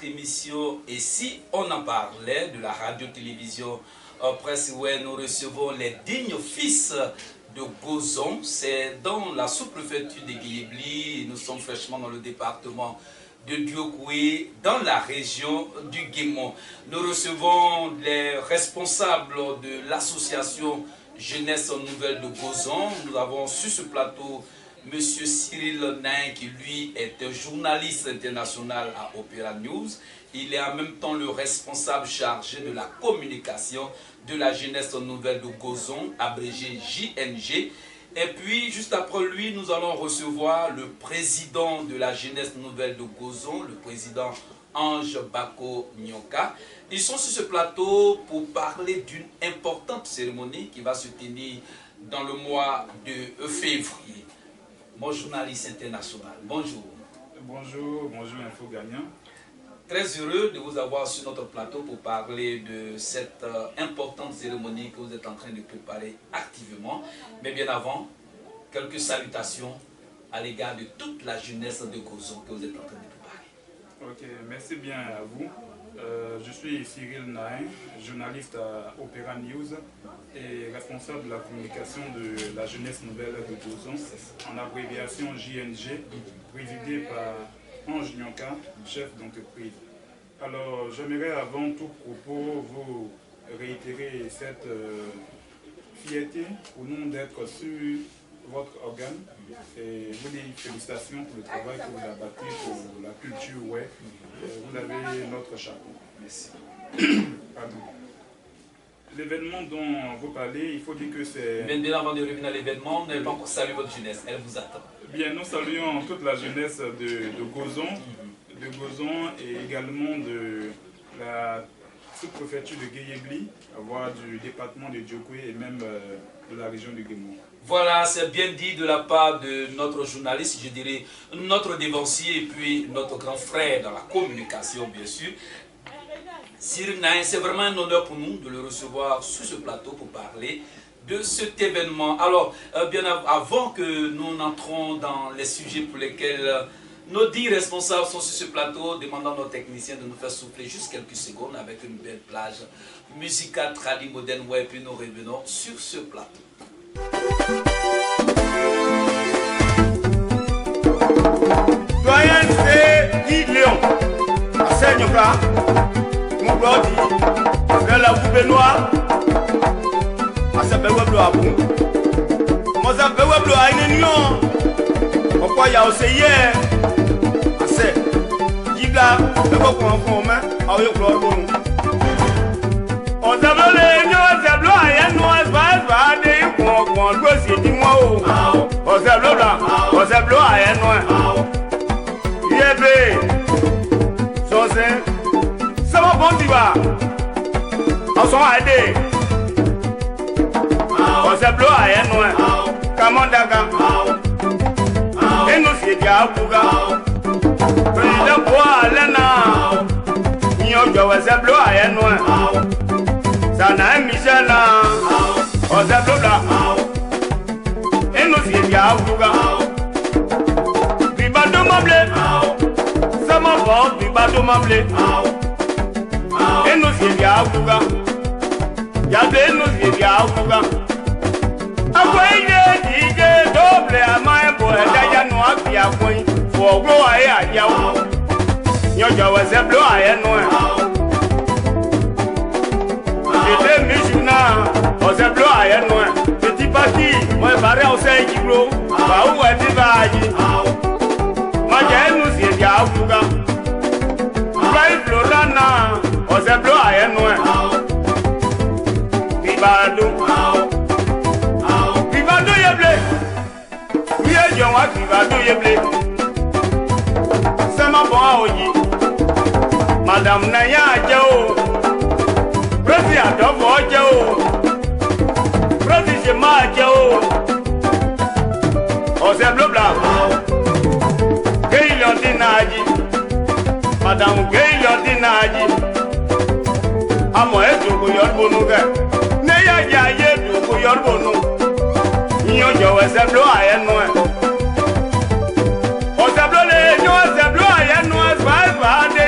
émission Et si on en parlait de la radio-télévision Presse Ouest. Nous recevons les dignes fils de Gozon. C'est dans la sous-préfecture de Guéyébli. Nous sommes fraîchement dans le département de Diokoué, dans la région du Guémon. Nous recevons les responsables de l'association Jeunesse Nouvelle de Gozon. Nous avons sur ce plateau M. Cyril Nain, qui lui est un journaliste international à Opéra News. Il est en même temps le responsable chargé de la communication de la Jeunesse Nouvelle de Gozon, abrégé JNG. Et puis, juste après lui, nous allons recevoir le président de la Jeunesse Nouvelle de Gozon, le président Ange Bako Nyoka. Ils sont sur ce plateau pour parler d'une importante cérémonie qui va se tenir dans le mois de février. Mon journaliste international, bonjour. Bonjour Info Gagnant. Très heureux de vous avoir sur notre plateau pour parler de cette importante cérémonie que vous êtes en train de préparer activement. Mais bien avant, quelques salutations à l'égard de toute la jeunesse de Gozon que vous êtes en train de préparer. Ok, merci bien à vous. Je suis Cyril Nain, journaliste à Opéra News et responsable de la communication de la Jeunesse Nouvelle de Gozon, en abréviation JNG, présidé par Ange Nyoka, chef d'entreprise. Alors, j'aimerais avant tout propos vous réitérer cette fierté pour nous d'être sur votre organe et vous dire félicitations pour le travail que vous avez bâti pour la culture web. Vous avez notre chapeau. Merci. Pardon. L'événement dont vous parlez, il faut dire que c'est... Bien avant de revenir à l'événement, vous n'avez pas encore salué votre jeunesse, elle vous attend. Bien, nous saluons toute la jeunesse de Gozon, et également de la sous-préfecture de Guéyébli, voire du département de Diokoué et même de la région du Guémon. Voilà, c'est bien dit de la part de notre journaliste, je dirais notre dévancier et puis notre grand frère dans la communication, bien sûr. Cyril Nain, c'est vraiment un honneur pour nous de le recevoir sur ce plateau pour parler de cet événement. Alors, bien avant que nous n'entrons dans les sujets pour lesquels nos 10 responsables sont sur ce plateau, demandant à nos techniciens de nous faire souffler juste quelques secondes avec une belle plage musicale, tradie, moderne, ouais, et puis nous revenons sur ce plateau. Doyen c'est Guy Léon, à Saint-Nyoka, mon brody, c'est la Boubé Noire, à Sabeweblo à Boum. Moi, Sabeweblo à une union, pourquoi il y a aussi hier, à C'est, Gibla, le beau pour un fond, à Yoklo. On s'appelle les unions, c'est bleu à une noix, c'est des on doit s'y dire moi, on s'appelle là, on s'appelle à une noix. Yébé, José, ça va bon, tu vas. On s'en a aidé. On s'appelle à une noix. Kamandaga. Et nous, c'est déjà Bouga. Président Bois, Lena. Nyon, on s'appelle à une noix. Ça n'a un Michel là. On s'appelle là. Et nous, c'est déjà Bouga. Bibado Mablé. Ça m'a vendu, Bibado Mablé. Et nous, c'est déjà Bouga. Y'a nous, c'est déjà Bouga. Akwai DJ double à main pour Daya Noa qui a point pour gros à Yao. Nyoja was a blue à Noa. J'étais Michuna, was a blue à Noa. Petit parti, moi barré au 5 kilos. Bah où est-il vaillé? Moi j'ai nous c'est bien Bouga. Right Florana, was a blue à Noa. Bibado. Madame Naya Jao, Presi Adobo Jao, Presi Shema Jao, Ose Blobla, Gay Londinaji, Madame Gay Londinaji, Amo Edu Yorbonuga, Naya Yayedu Yorbonu, Nyo Ose Blo Ayenoe. Ose Blo Le Nyo Ose Blo Ayenoe, Sva de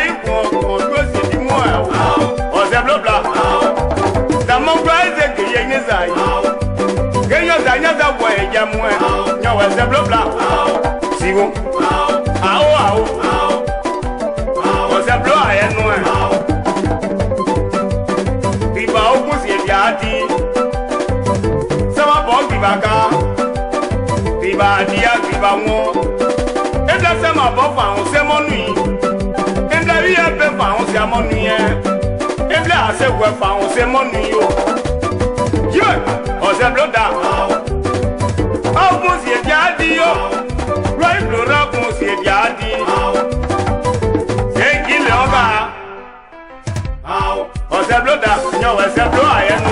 Gribaka, Griba Dia, Griba Mo. Et là, c'est ma bonne, c'est mon nuit. Et là, il y a un peu de c'est mon nuit. Et là, c'est quoi, c'est mon nuit. Dieu, on s'est bloda. Oh, mon Dieu, bien dit. Right, le rap, mon Dieu, bien dit. C'est qui le gars? On s'est bloda. Non, on s'est bloda, il y a nous.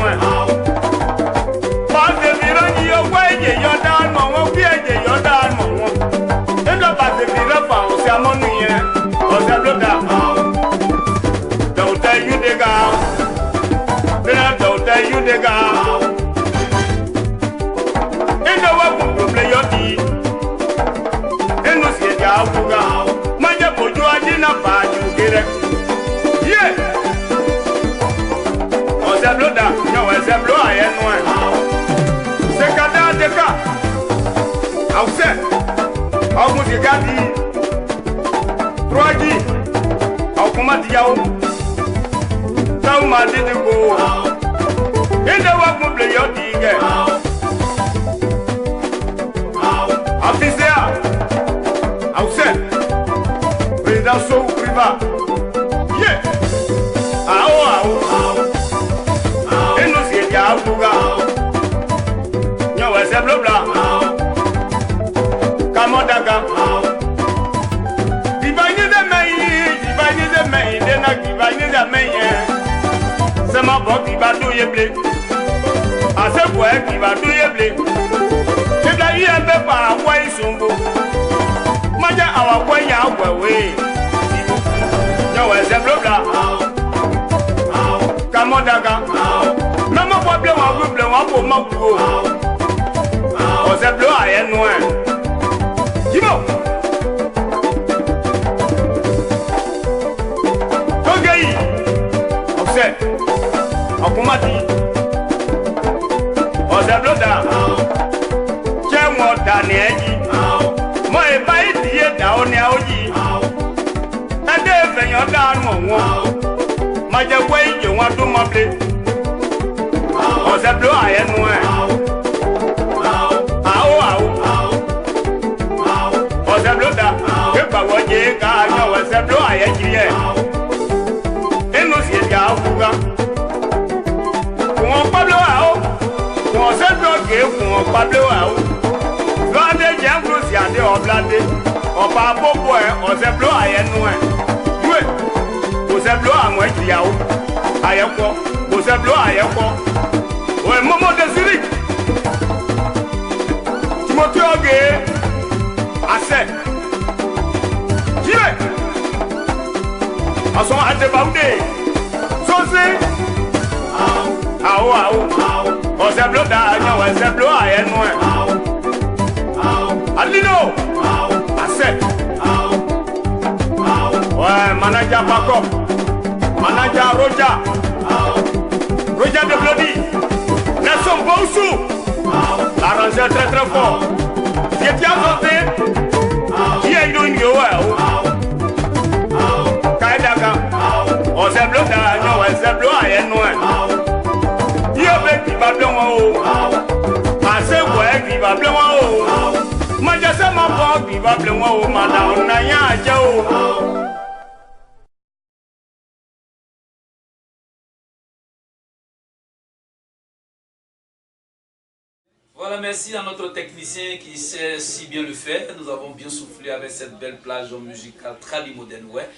Voilà, merci à notre technicien qui sait si bien le faire. Nous avons bien soufflé avec cette belle plage musicale tradi moderne. Ouais.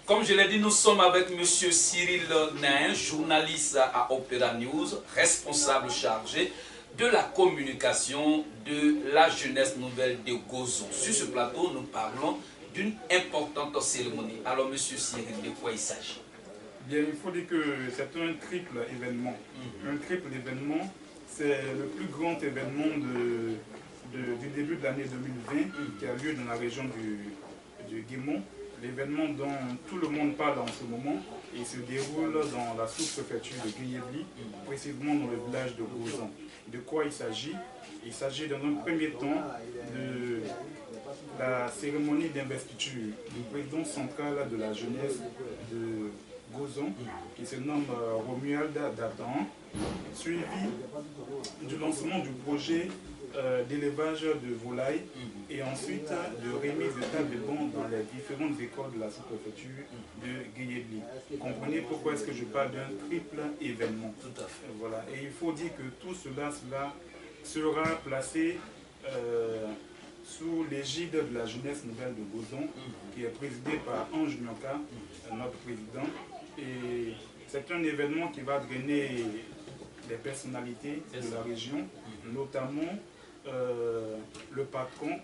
Comme je l'ai dit, nous sommes avec M. Cyril Nain, journaliste à Opéra News, responsable chargé de la communication de la jeunesse nouvelle de Gozon. Sur ce plateau, nous parlons d'une importante cérémonie. Alors, M. Cyril, de quoi il s'agit? Bien, il faut dire que c'est un triple événement. Un triple événement, c'est le plus grand événement du début de l'année 2020 qui a lieu dans la région du Guémont. L'événement dont tout le monde parle en ce moment, il se déroule dans la sous-préfecture de Guéyébli, précisément dans le village de Gozon. De quoi il s'agit? Il s'agit dans un premier temps de la cérémonie d'investiture du président central de la jeunesse de Gozon, qui se nomme Romuald Datan, suivi du lancement du projet d'élevage de volailles et ensuite de remise de tables bancs dans les différentes écoles de la sous-préfecture de Guéyébli. Comprenez pourquoi est-ce que je parle d'un triple événement. Tout à fait. Voilà. Et il faut dire que tout cela sera placé sous l'égide de la jeunesse nouvelle de Gozon, qui est présidée par Ange Nyoka, notre président. Et c'est un événement qui va drainer des personnalités de la région, notamment le patron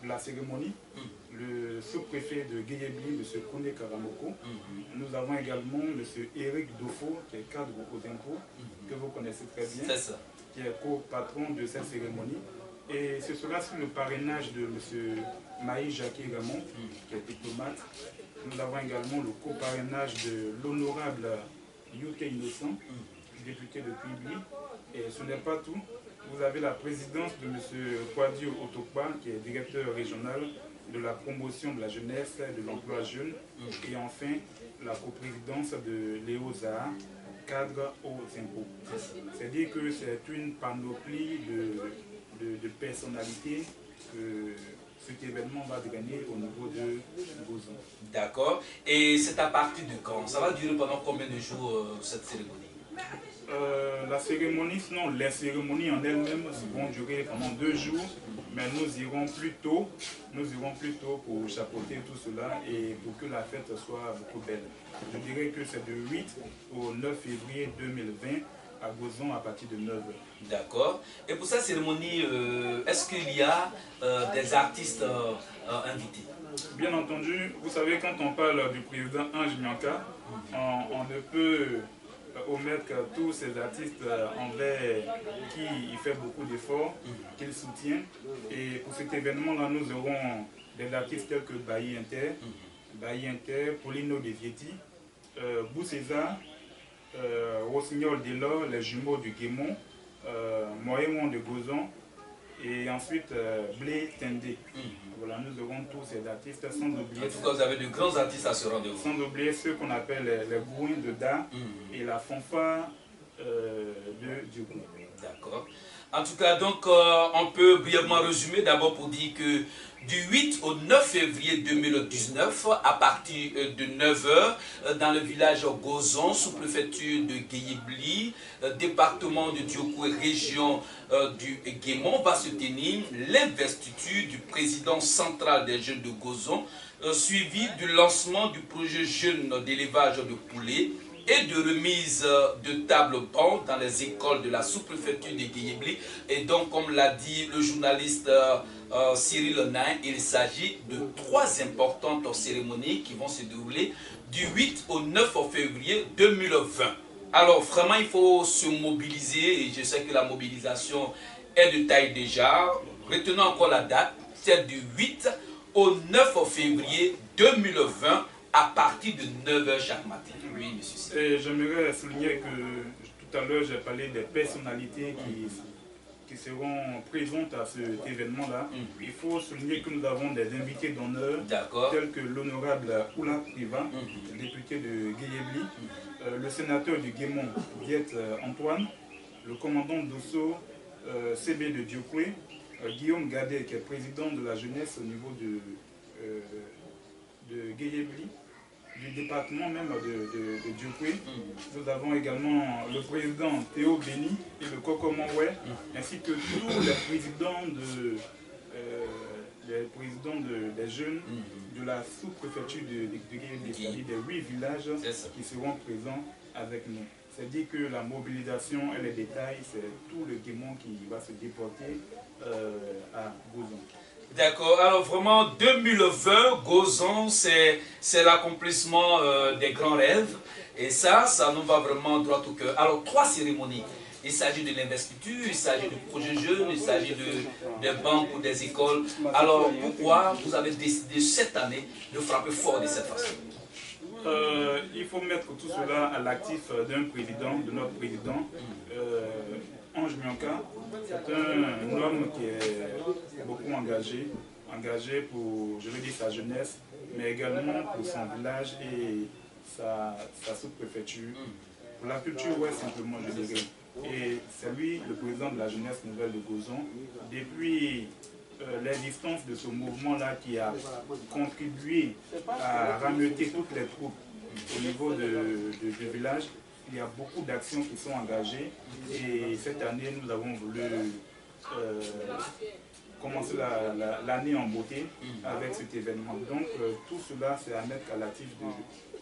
de la cérémonie, le sous-préfet de Guéyébli, M. Kone Karamoko. Nous avons également M. Eric Dofo, qui est cadre aux impôts, que vous connaissez très bien, qui est co-patron de cette cérémonie. Et ce sera sous le parrainage de M. Maï Jackie Ramon, qui est diplomate. Nous avons également le co-parrainage de l'honorable Youte Innocent, député de Quibli. Et ce n'est pas tout. Vous avez la présidence de M. Kwadio Otokpa, qui est directeur régional de la promotion de la jeunesse et de l'emploi jeune. Et enfin, la coprésidence de Léo Zaha, cadre aux impôts. C'est-à-dire que c'est une panoplie de personnalités que cet événement va drainer au niveau de Gozon. D'accord. Et c'est à partir de quand? Ça va durer pendant combien de jours cette cérémonie? La cérémonie, sinon les cérémonies en elles-mêmes vont durer pendant 2 jours, mais nous irons plus tôt pour chapeauter tout cela et pour que la fête soit beaucoup belle. Je dirais que c'est de 8 au 9 février 2020 à Gozon à partir de 9h. D'accord. Et pour cette cérémonie, est-ce qu'il y a des artistes invités? Bien entendu, vous savez, quand on parle du président Ange Nyanka, on ne peut omettre tous ces artistes envers qui il fait beaucoup d'efforts, qu'il soutient. Et pour cet événement-là, nous aurons des artistes tels que Bailly Inter, Paulino De Vietti, Bou César, Rossignol Delors, les jumeaux du Guémon, Moëmon de Gozon, et ensuite Blé Tendé. Voilà, nous aurons tous ces artistes, sans oublier. En tout cas, vous avez de grands artistes à ce rendez-vous. Sans oublier ceux qu'on appelle les Gouins de Da et la fanfare de Diogo. D'accord. En tout cas, donc, on peut brièvement résumer d'abord pour dire que du 8 au 9 février 2019, à partir de 9h, dans le village Gozon, sous-préfecture de Guéyébli, département de Diokoué, région du Guémon, va se tenir l'investiture du président central des jeunes de Gozon, suivi du lancement du projet jeune d'élevage de poulets et de remise de tables bancs dans les écoles de la sous-préfecture de Guéyébli. Et donc, comme l'a dit le journaliste Cyril Nain, il s'agit de 3 importantes cérémonies qui vont se dérouler du 8 au 9 février 2020. Alors, vraiment, il faut se mobiliser et je sais que la mobilisation est de taille déjà. Retenons encore la date, c'est du 8 au 9 février 2020 à partir de 9h chaque matin. Oui, monsieur. Et j'aimerais souligner que tout à l'heure, j'ai parlé des personnalités qui seront présentes à cet événement-là. Il faut souligner que nous avons des invités d'honneur, tels que l'honorable Oula Priva, député de Guéyébli, le sénateur du Guémon, Diette Antoine, le commandant d'Osso, CB de Diokoué, Guillaume Gadet, qui est président de la jeunesse au niveau de Guéyébli, du département même de Diokoué. Nous avons également le président Théo Béni et le Kokomoué, ainsi que tous les présidents des jeunes de la sous-préfecture de Guéyébli, c'est-à-dire des 8 villages qui seront présents avec nous. C'est-à-dire que la mobilisation et les détails, c'est tout le Guémon qui va se déporter à Gozon. D'accord, alors vraiment 2020, Gozon, c'est l'accomplissement des grands rêves. Et ça nous va vraiment droit au cœur. Alors 3 cérémonies. Il s'agit de l'investiture, il s'agit du projet jeune, il s'agit des banques ou des écoles. Alors pourquoi vous avez décidé cette année de frapper fort de cette façon? Il faut mettre tout cela à l'actif d'un président, de notre président, Ange Nyanka. C'est un homme qui est beaucoup engagé pour, je veux dire, sa jeunesse, mais également pour son village et sa sous-préfecture. Pour la culture, ouais, simplement, je dirais. Et c'est lui, le président de la jeunesse nouvelle de Gozon, depuis l'existence de ce mouvement-là qui a contribué à rameuter toutes les troupes au niveau du village. Il y a beaucoup d'actions qui sont engagées et cette année, nous avons voulu commencer l'année en beauté avec cet événement. Donc tout cela, c'est à mettre à l'actif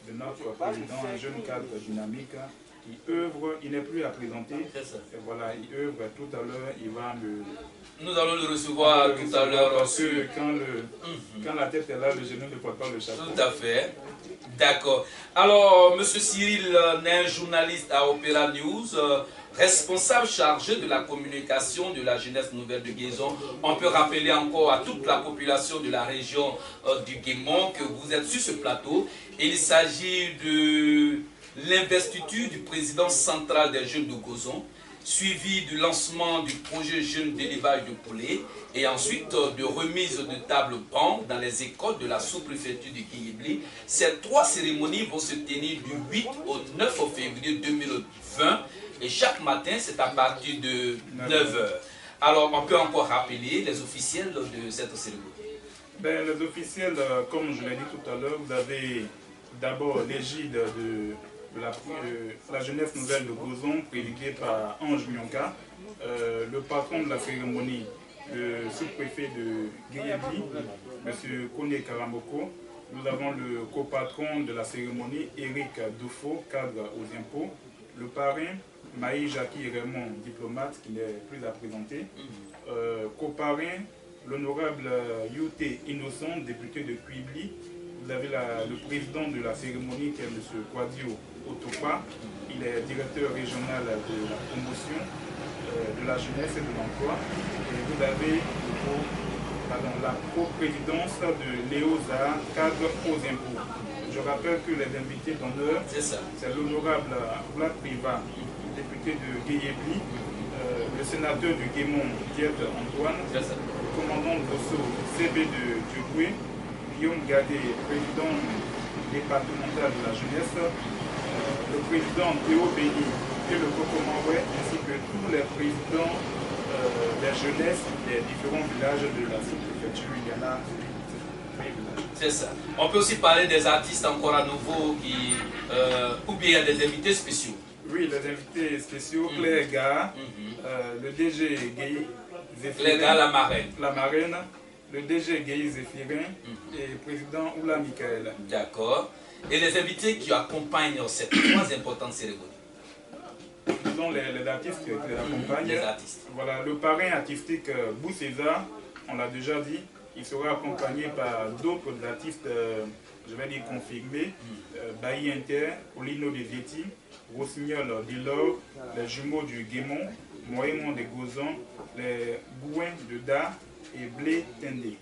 de notre président, un jeune cadre dynamique qui œuvre, il n'est plus à présenter. Et voilà, il œuvre tout à l'heure, il va me... Nous allons le recevoir tout à l'heure. Parce que quand la tête est là, le genou ne porte pas le chapeau. Tout à fait. D'accord. Alors, M. Cyril Nain, journaliste à Opéra News, responsable chargé de la communication de la jeunesse nouvelle de Guézon. On peut rappeler encore à toute la population de la région du Guémon que vous êtes sur ce plateau. Il s'agit de l'investiture du président central des jeunes de Gozon, suivi du lancement du projet jeune d'élevage de poulet et ensuite de remise de tables bancs dans les écoles de la sous-préfecture du Guéyébli. Ces trois cérémonies vont se tenir du 8 au 9 février 2020 et chaque matin c'est à partir de 9 h. Alors on peut encore rappeler les officiels de cette cérémonie. Ben, les officiels, comme je l'ai dit tout à l'heure, vous avez d'abord l'égide de la jeunesse nouvelle de Gozon, présidée par Ange Mionka, le patron de la cérémonie, le sous-préfet de Guéyébli, M. Kone Karamoko. Nous avons le copatron de la cérémonie, Eric Dufo, cadre aux impôts, le parrain, Maï Jackie Raymond, diplomate, qui n'est plus à présenter, coparrain, l'honorable Youté Innocent, député de Kuibli. Vous avez le président de la cérémonie qui est M. Kwadio Otopa. Il est directeur régional de la promotion de la jeunesse et de l'emploi. Et vous avez la coprésidence de Léoza, cadre aux impôts. Je rappelle que les invités d'honneur, c'est l'honorable Vlad Priva, député de Guéyébli, le sénateur du Guémon, Diède Antoine, le commandant Bosso, CB de Dugoué, Guillaume Gadé, président départemental de la jeunesse, le président Théo Béni et le Kokomawé, ainsi que tous les présidents des jeunesses des différents villages de la sous-préfecture. Il y en a 8 villages. C'est ça. On peut aussi parler des artistes encore à nouveau qui, ou bien des invités spéciaux. Oui, les invités spéciaux, Claire Gare, le DG Guy Zéphirin, Claire Gare, la marraine. La marraine, le DG Guy Zéphirin et le président Oula Michael. D'accord. Et les invités qui accompagnent cette trois importantes cérémonies. Disons les artistes qui les accompagnent. Les artistes. Voilà, le parrain artistique Bou César, on l'a déjà dit, il sera accompagné par d'autres artistes, je vais dire confirmés, Bailly Inter, Olino de Vietti, Rossignol d'Ilor, les jumeaux du Guémon, Moïmon de Gozon, les Gouins de Da et Blé Tendé.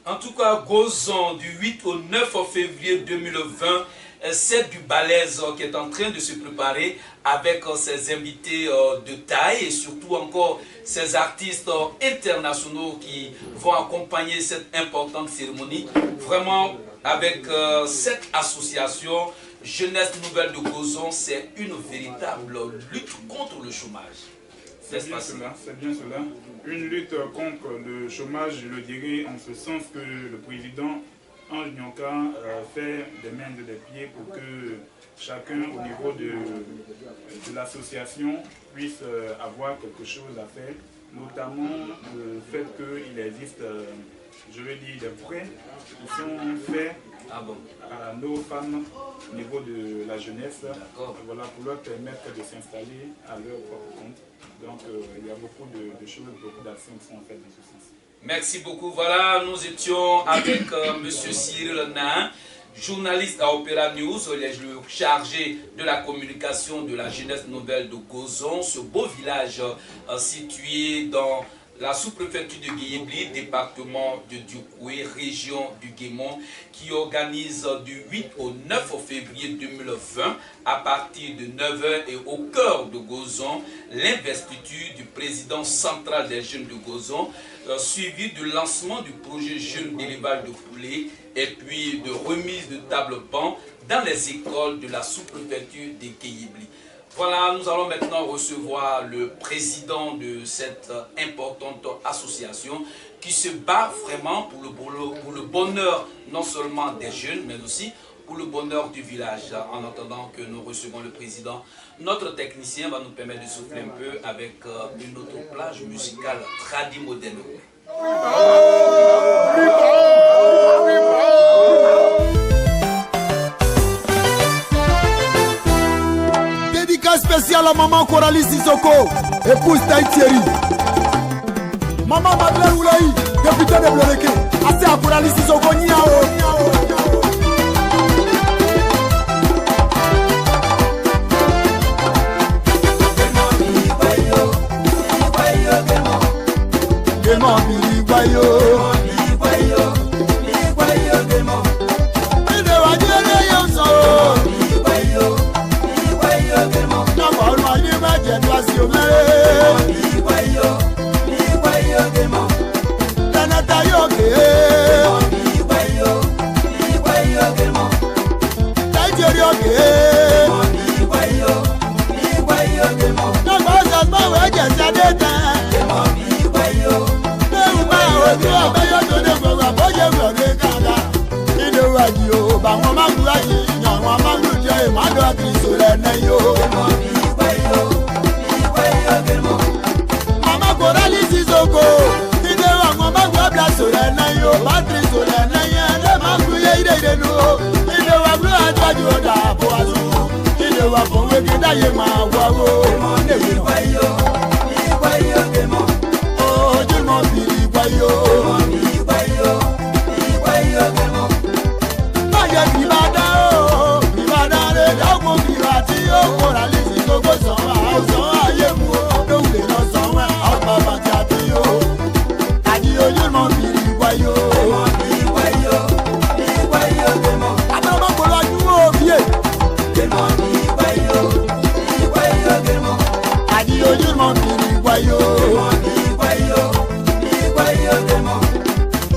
En tout cas, Gozon, du 8 au 9 février 2020, c'est du balèze qui est en train de se préparer avec ses invités de taille et surtout encore ces artistes internationaux qui vont accompagner cette importante cérémonie. Vraiment, avec cette association Jeunesse Nouvelle de Gozon, c'est une véritable lutte contre le chômage. C'est bien cela, c'est bien cela. Une lutte contre le chômage, je le dirais, en ce sens que le président Ange Nyonka fait des mains et des pieds pour que chacun au niveau de l'association puisse avoir quelque chose à faire, notamment le fait qu'il existe, je vais dire, des prêts qui sont faits à nos femmes au niveau de la jeunesse, voilà, pour leur permettre de s'installer à leur propre compte. Donc il y a beaucoup de choses, beaucoup d'actions qui sont faites dans ce sens. Merci beaucoup. Voilà, nous étions avec M. Cyril Nain, journaliste à Opéra News, le chargé de la communication de la jeunesse nouvelle de Gozon, ce beau village situé dans la sous-préfecture de Guéyébli, département de Dukoué, région du Guémon, qui organise du 8 au 9 février 2020, à partir de 9 h et au cœur de Gozon, l'investiture du président central des jeunes de Gozon, suivi du lancement du projet jeune d'élevage de poulet et puis de remise de table-banc dans les écoles de la sous-préfecture de Guéyébli. Voilà, nous allons maintenant recevoir le président de cette importante association qui se bat vraiment pour le bonheur non seulement des jeunes, mais aussi pour le bonheur du village. En attendant que nous recevons le président, notre technicien va nous permettre de souffler un peu avec une autre plage musicale tradie moderne. Dédicace spéciale à maman Coralie Sissoko, épouse Taïtieri. Maman Madeleine Oulaï, député de Bloreke. Assez à Coralie Sissoko, niao. Gemo Birigwayo, Gemo. Ide wajere yoso. Gemo. Na mọ̀rọ̀ ayé má jẹ́ tó a sì omere. Gemo. Tẹnata yóò ké. Gemo. Táìjẹ́rì òkè. Gemo. Na gbọ́ sọ́gbọ́n wẹ́ jẹ́ sadé tán. Mama Coralie Sissoko, ide wa mama gwa bla sore na yo, battery sore na ye, le mangu ye ide no, ide wa blu atwaju oda bo azu, ide wa fo we ke da ye ma wa wo, oh jumo biri gwa yo. Coralie Sissoko sọ̀rọ̀ ayé mu o, lóòlè lọ sọ̀rọ̀ ọ̀pọ̀ bàtà tí o. Àjí ojú mọ̀ bìrì wáyò. Abẹ́rẹ́ kò lọ ju òbíye. Àjí ojú mọ̀ bìrì wáyò.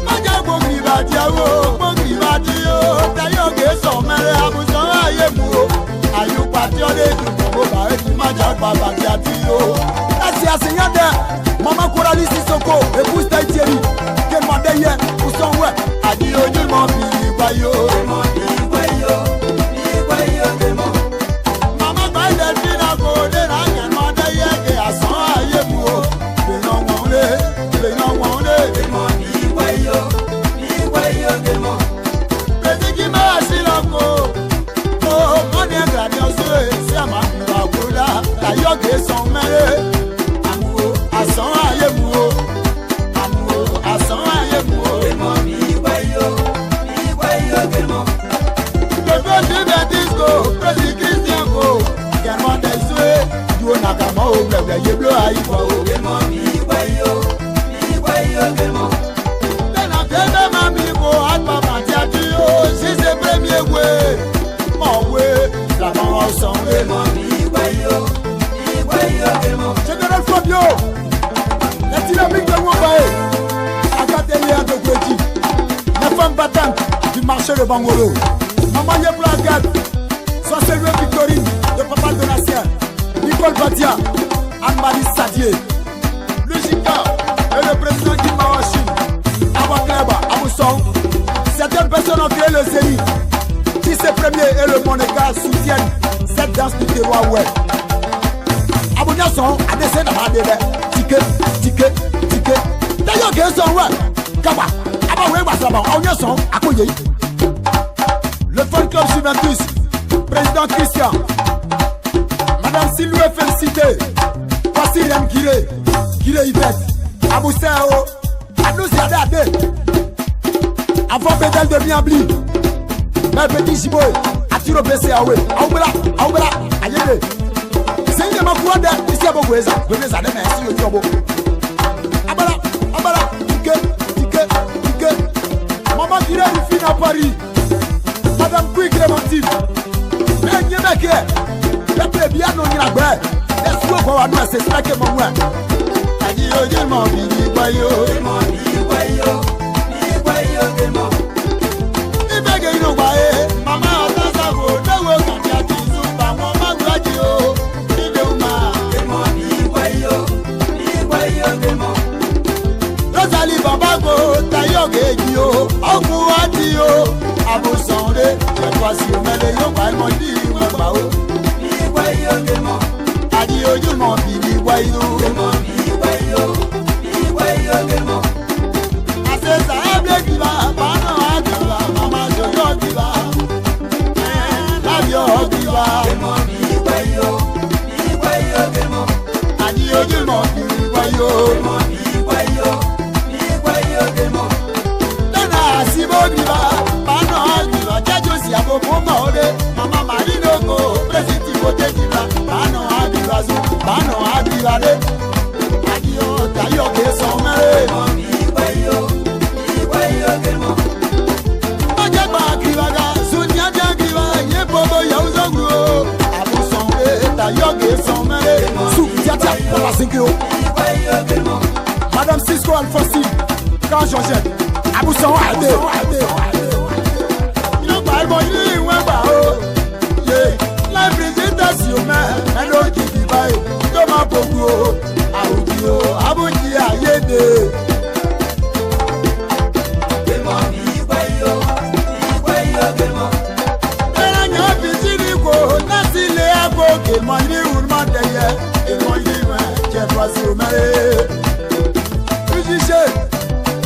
Májà gbòmì ìbàdí àwọ̀ gbòmì ìbàdí o. Tẹ̀yọ̀ kè sọ̀ mẹ́rẹ̀ àbùsọ̀ ayé mu o. Ayupati ode dumo ba eti maja baba tiati yo. Asi asinyade Mama Coralie Sissoko épouse Taïtieri. Que mandeye usonwe adi oju mo bi bayo. Mama ba ide tina ko de na yan mandeye ke asan aye mu o. Le no wonle. Preziki ma asilako. Tayoge son mere, amour, asan aye mou, amour, asan aye mou. Le petit Bentisco, petit Christian Go, Germain Desoué, Duo Nakama au bleu, Yeblo Aïfa o. Tenantene mami ko atma mantiatio, si c'est premier way, mon way, la main ensemble. Général Fabio, la dynamique de Moubaye, Agatelier de Gweti, la femme battante du marché de Bangolo, Maman Yebla Agat, Soselwe Victorine, de Papa Donatien, Nicole Badia, Anne-Marie Sadier, Lujica et le président Guy Mawashi, Abakleba, Abousson. Certaines personnes ont créé le série, qui c'est premier et le Monéga soutiennent cette danse du terroir web. Abounia son, adessé dans ma débè. Ticket. D'ailleurs, que son ouais. Kaba, Abaoué Wassaba, Abounia son, Akoye. Le fan club Juventus, président Christian, Madame Silvie Félicité, voici Rem Giré Yvette, Abousseo, Anouzi Adade, avant Bédel de Biambli, Mère Petit Jiboy, Atiro Bessé Aoué, Aoubela, Ayede. C'est une maquade ici à Bogoueza, donnez à des merci au Tobo. Abala, ticket. Maman qui est une fille à Paris, Madame Pouy Clémentine, mais n'y a pas que, le plus bien non y a pas, laisse-moi voir nous, c'est ça que mon moi. Adi oje mo bi bayo. mele yo ba mo di mo ba o bi wa yo ke mo adi oju mo bi wa yo ke mo bi wa yo ke mo ase sa ebe ki ba pa no adi ba mama jo yo ki ba la yo ki ba ke mo bi wa yo ke mo adi oju mo bi wa yo ke mo bi wa yo ke mo dana asibo bi ba pa no adi ba jajo si abo mo ma ore mama mari no go president mo te di ba pa no adi ba so pa no adi ba de adi o tayo ke so mere bi wa yo ke mo oje ba ki ba ga so ni aja ki ba ye bobo yo zo gro abu son re tayo ke so mere su tiata pour la 5 bi wa yo ke mo Madame Cisco Alphonsine, quand Georgette, à vous sont à deux. Il n'y a pas de bon, il n'y a pas de la présentation, mais un autre qui dit, Thomas Bogo, Abouti, à Yédé.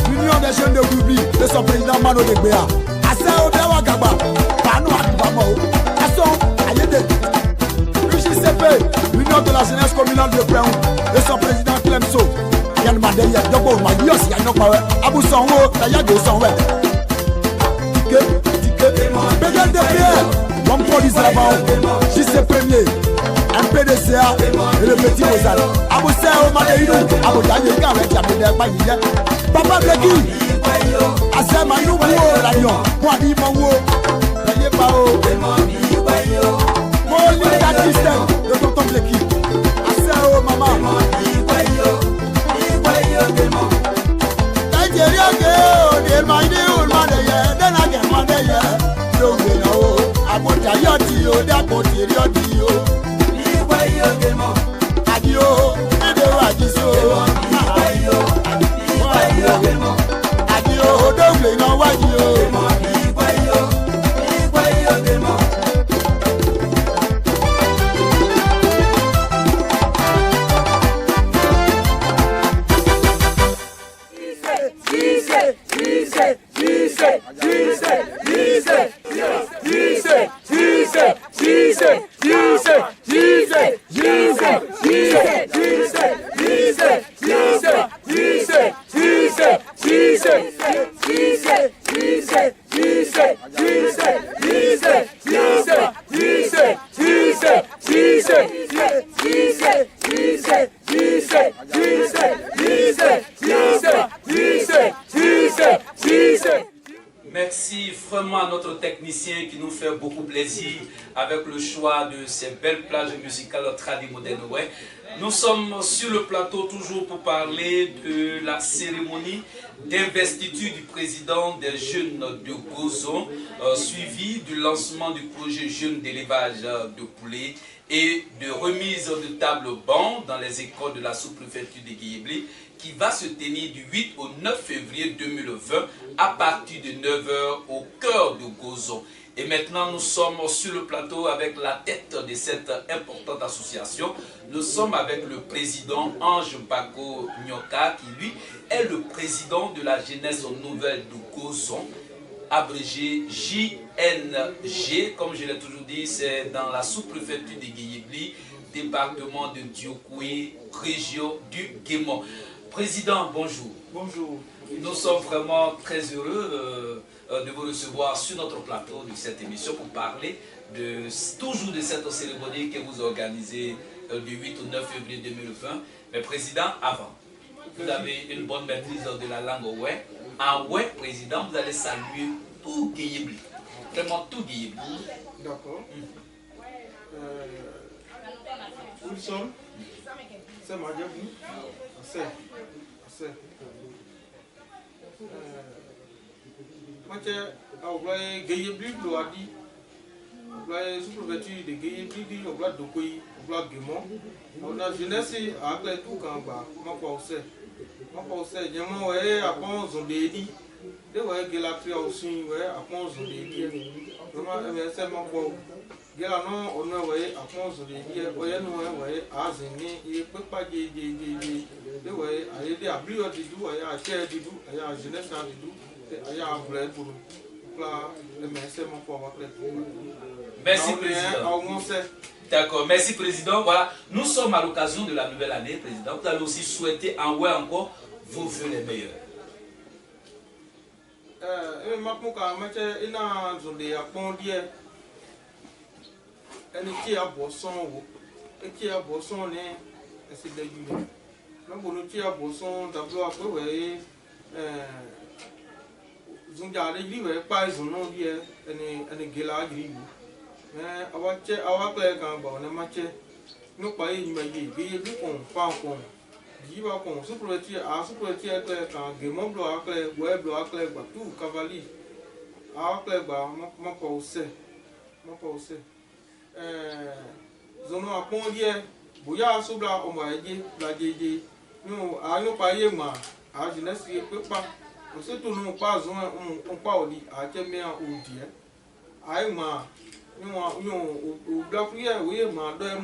L'Union des jeunes de Goubi, de son président Mano de Béa. Assa Obewa Gaba, Pano Akibamo, Asson Ayede. L'UJCP, l'Union de la jeunesse communale de Préon, de son président Clemso. Yann Madeye, Dobo, Mayos, Yanopawe, Abou Songo, Tayade Sonwe. Ticket, Bégal de Pierre, l'homme police là-bas, JC premier. Un PDCA et le petit Mozart. Abou Seo Madeïdou, Abou Daniel Gamet, Yabede Baye. Papa Bleki, Asema Youbo, Lagnon, Mwadi Mongo, Payé Pao, Moli System, de Tonton Bleki, Aseo Maman, Nigeria, Geo, Madi, Ulmadeye, then again Madeye, Longeno, Abou Tayoti, Dapoti, Yodio. Adio, Edo Ajiso, Adio, Doble no Wadio. Merci vraiment à notre technicien qui nous fait beaucoup plaisir avec le choix de ces belles plages musicales tradimoderne. Ouais. Nous sommes sur le plateau toujours pour parler de la cérémonie d'investiture du président des jeunes de Gozon, suivi du lancement du projet jeune d'élevage de poulets et de remise de table-banc dans les écoles de la sous-préfecture de Guéyébli, qui va se tenir du 8 au 9 février 2020 à partir de 9h au cœur de Gozon. Et maintenant, nous sommes sur le plateau avec la tête de cette importante association. Nous sommes avec le président Ange Bako Nyoka, qui lui est le président de la jeunesse nouvelle de Gozon, abrégé JNG. Comme je l'ai toujours dit, c'est dans la sous-préfecture de Guéyébli, département de Diokoué, région du Guémon. Président, bonjour. Bonjour. Nous sommes vraiment très heureux de vous recevoir sur notre plateau de cette émission pour parler toujours de cette cérémonie que vous organisez du 8 au 9 février 2020. Mais Président, avant, vous avez une bonne maîtrise de la langue Oué. En Oué, Président, vous allez saluer tout Guéyébli. Vraiment tout Guéyébli. D'accord. Où nous sommes? C'est Madiabou. C'est. Au Guéyébli, Bloadi, sous-préfecture de Guéyébli, au Blad Dokoui, au Blad Guémon. On a jeunesse à Clé tout quand bas, ma pensée. Ma pensée, diamant, ouais, à Pons, on dédie. De ouais, Gélatria aussi, ouais, à Pons, on dédie. vraiment MSM encore. Gela non on a voyé à fond sur les hier, voyez nous voyez à Zéné, il peut pas de voyez à aider à Blio du tout, à Cher du tout, à Jeunesse du tout, à Bled pour là MSM encore avec les Merci Président. D'accord, merci Président. Voilà, nous sommes à l'occasion de la nouvelle année, Président. Vous allez aussi souhaiter envoyer encore vos vœux les meilleurs. Mapuka, il a zondé à Pondier. Et qui a bosson, et qui a bosson, et c'est de l'huile. Même qui a bosson, d'abord après, vous voyez, Zunga, les livres, pas son nom, et Gela Gribu. Mais avoir clair quand on a matché, nous pas imaginer, il pas con. Jiba con, sous-prêtier, à sous-prêtier, quand Gémon bloc, web bloc, tout, cavalier. À clair, mon pensée. Zono a pondier, bouya sobla o moye, la dédé. Nous, à nous payer, ma, à jeunesse, il peut pas. On sait tout, nous pas, on pas au lit, à quel meilleur ou dire. Aïe, ma, nous, au bloc, oui, ma, deux,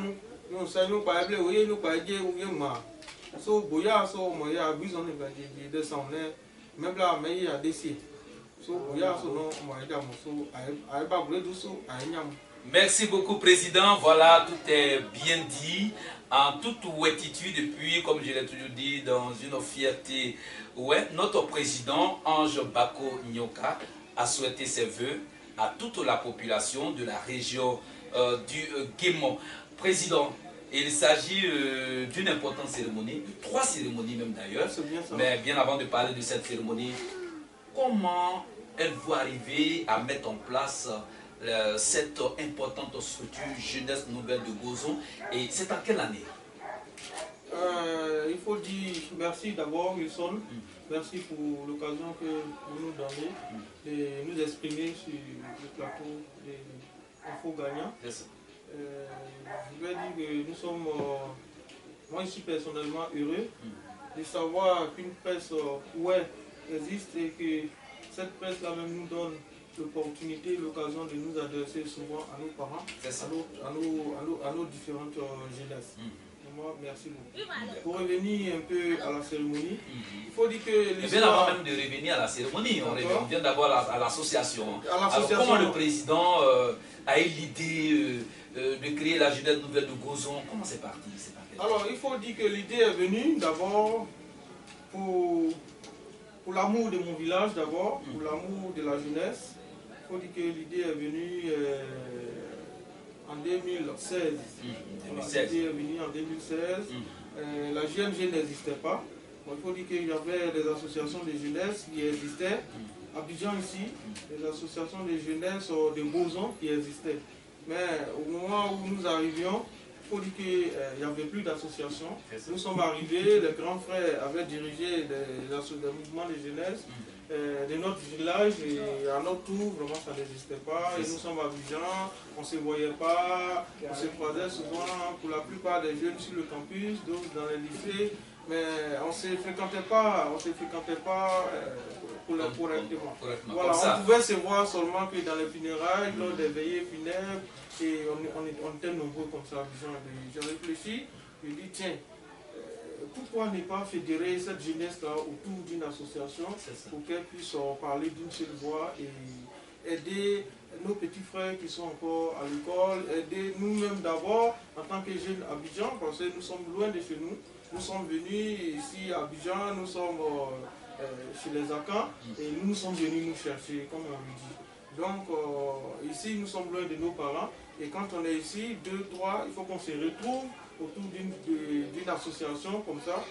nous, ça nous pas, oui, nous pas dire, oui, ma. So, bouya, so, moya, besoin de son nez, même là, mais il y a des sites. So, bouya, so, non, moya, so, aïe, pas brûler doucement, aïe, nyam. Merci beaucoup, Président. Voilà, tout est bien dit, en toute ouétitude, et puis, comme je l'ai toujours dit, dans une fierté. Ouais, notre Président, Ange Bako Nyoka, a souhaité ses vœux à toute la population de la région du Guémon. Président, il s'agit d'une importante cérémonie, 3 cérémonies même d'ailleurs. Mais bien avant de parler de cette cérémonie, comment êtes-vous arrivé à mettre en place cette importante structure Jeunesse Nouvelle de Gozon, et c'est en quelle année? Il faut dire merci d'abord Wilson, merci pour l'occasion que vous nous donnez de nous exprimer sur le plateau des infos gagnants. Je vais dire que nous sommes, moi je suis personnellement heureux de savoir qu'une presse existe et que cette presse-là même nous donne l'opportunité, l'occasion de nous adresser souvent à nos parents, à nos différentes jeunesses. Moi, merci beaucoup. Pour revenir un peu à la cérémonie, il faut dire que... Bien avant même de revenir à la cérémonie, on vient d'abord à l'association. Comment le Président a eu l'idée de créer la Jeunesse Nouvelle de Gozon? Comment c'est parti? Alors, il faut dire que l'idée est venue d'abord pour l'amour de mon village, d'abord, pour l'amour de la jeunesse. Il faut dire que l'idée est venue en 2016. L'idée est venue en 2016. La GMG n'existait pas. Bon, il faut dire qu'il y avait des associations de jeunesse qui existaient. À Abidjan ici, des associations de jeunesse de Gozon qui existaient. Mais au moment où nous arrivions, il faut dire qu'il n'y avait plus d'associations. Nous sommes arrivés, les grands frères avaient dirigé des mouvements de jeunesse de notre village, et à notre tour, vraiment ça n'existait pas. Et nous sommes à Abidjan, on ne se voyait pas, on se croisait souvent pour la plupart des jeunes sur le campus, d'autres dans les lycées, mais on ne se fréquentait pas, correctement. Voilà, on pouvait se voir seulement que dans les funérailles, lors des veillées funèbres, et on était nombreux comme ça à Abidjan. J'ai réfléchi, je dis tiens, pourquoi ne pas fédérer cette jeunesse-là autour d'une association pour qu'elle puisse parler d'une seule voix et aider nos petits frères qui sont encore à l'école, aider nous-mêmes d'abord en tant que jeunes Abidjan, parce que nous sommes loin de chez nous. Nous sommes venus ici à Abidjan, nous sommes chez les Akans et nous sommes venus nous chercher, comme on le dit. Donc ici nous sommes loin de nos parents et quand on est ici, 2, 3, il faut qu'on se retrouve autour d'une association comme ça.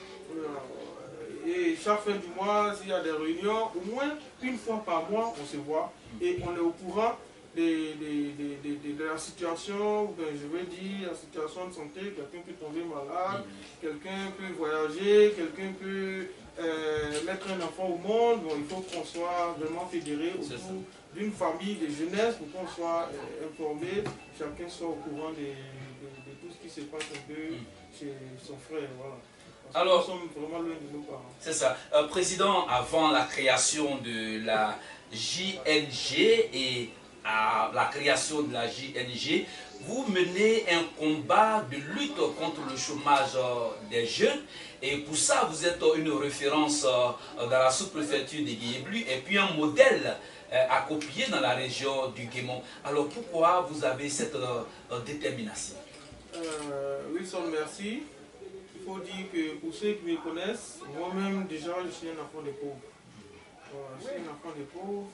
Et chaque fin du mois, s'il y a des réunions, au moins une fois par mois, on se voit et on est au courant de la situation, je veux dire, la situation de santé. Quelqu'un peut tomber malade, quelqu'un peut voyager, quelqu'un peut mettre un enfant au monde. Bon, il faut qu'on soit vraiment fédéré autour d'une famille de jeunesse pour qu'on soit informé, chacun soit au courant de tout ce qui se passe un peu chez son frère. Voilà. Alors, nous sommes vraiment loin de nos parents. C'est ça. Président, avant la création de la JNG et à la création de la JNG, vous menez un combat de lutte contre le chômage des jeunes. Et pour ça, vous êtes une référence dans la sous-préfecture de Guéyéblu et puis un modèle à copier dans la région du Guémont. Alors pourquoi vous avez cette détermination? Wilson, merci. Il faut dire que pour ceux qui me connaissent, moi-même déjà je suis un enfant des pauvres. Je suis un enfant des pauvres.